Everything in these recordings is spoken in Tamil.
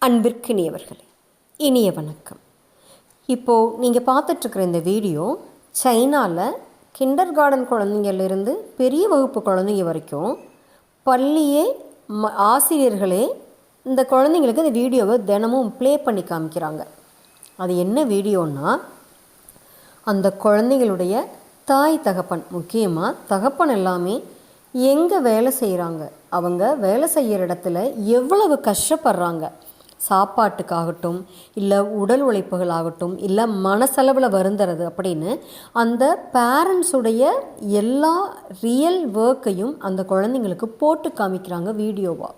அன்பிற்கினியவர்களே, இனிய வணக்கம். இப்போது நீங்கள் பார்த்துட்ருக்குற இந்த வீடியோ சைனாவில் கிண்டர் கார்டன் குழந்தைங்கள்லேருந்து பெரிய வகுப்பு குழந்தைங்க வரைக்கும் பள்ளியே ஆசிரியர்களே இந்த குழந்தைங்களுக்கு இந்த வீடியோவை தினமும் ப்ளே பண்ணி காமிக்கிறாங்க. அது என்ன வீடியோன்னா, அந்த குழந்தைங்களுடைய தாய் தகப்பன், முக்கியமாக தகப்பன் எல்லாமே எங்கே வேலை செய்கிறாங்க, அவங்க வேலை செய்கிற இடத்துல எவ்வளவு கஷ்டப்படுறாங்க, சாப்பாட்டுக்காகட்டும் இல்லை உடல் உழைப்புகளாகட்டும் இல்லை மனசளவில் வருந்துறது அப்படின்னு அந்த பேரண்ட்ஸுடைய எல்லா ரியல் ஒர்க்கையும் அந்த குழந்தைங்களுக்கு போட்டு காமிக்கிறாங்க வீடியோவாக.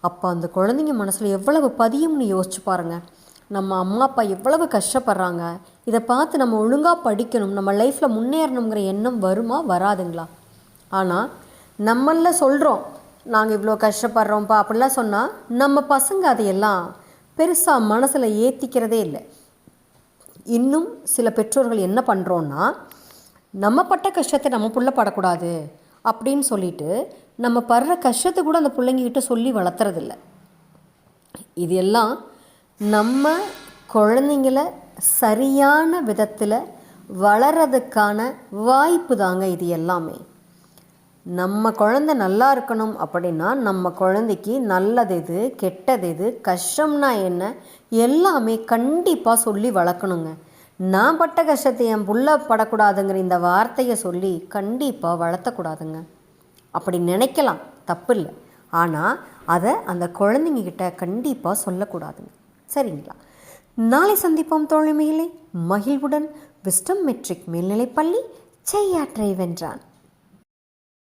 அப்போ அந்த குழந்தைங்க மனசில் எவ்வளவு பதியும்னு யோசிச்சு பாருங்கள். நம்ம அம்மா அப்பா எவ்வளவு கஷ்டப்படுறாங்க, இதை பார்த்து நம்ம ஒழுங்காக படிக்கணும், நம்ம லைஃப்பில் முன்னேறணுங்கிற எண்ணம் வருமா வராதுங்களா? ஆனால் நம்மளில் சொல்கிறோம், நாங்கள் இவ்வளோ கஷ்டப்படுறோம்ப்பா அப்படிலாம் சொன்னால் நம்ம பசங்க அதையெல்லாம் பெருசாக மனசில் ஏற்றிக்கிறதே இல்லை. இன்னும் சில பெற்றோர்கள் என்ன பண்ணுறோன்னா, நம்ம பட்ட கஷ்டத்தை நம்ம புள்ள படக்கூடாது அப்படின்னு சொல்லிட்டு நம்ம படுற கஷ்டத்தை கூட அந்த பிள்ளைங்கக்கிட்ட சொல்லி வளர்த்துறதில்ல. இது எல்லாம் நம்ம குழந்தைங்கள சரியான விதத்தில் வளர்கிறதுக்கான வாய்ப்பு தாங்க. இது எல்லாமே நம்ம குழந்தை நல்லா இருக்கணும் அப்படின்னா நம்ம குழந்தைக்கு நல்லது எது கெட்டது எது கஷ்டம்னா என்ன எல்லாமே கண்டிப்பாக சொல்லி வளர்க்கணுங்க. நான் பட்ட கஷ்டத்தை என் புள்ள படக்கூடாதுங்கிற இந்த வார்த்தையை சொல்லி கண்டிப்பாக வளர்த்தக்கூடாதுங்க. அப்படி நினைக்கலாம், தப்பு இல்லை. ஆனால் அதை அந்த குழந்தைங்கக்கிட்ட கண்டிப்பாக சொல்லக்கூடாதுங்க. சரிங்களா? நாளை சந்திப்போம் தோழமையிலே. மகிழ்வுடன் விஸ்டம் மெட்ரிக் மேல்நிலைப்பள்ளி செய்யாற்றை வென்றான்.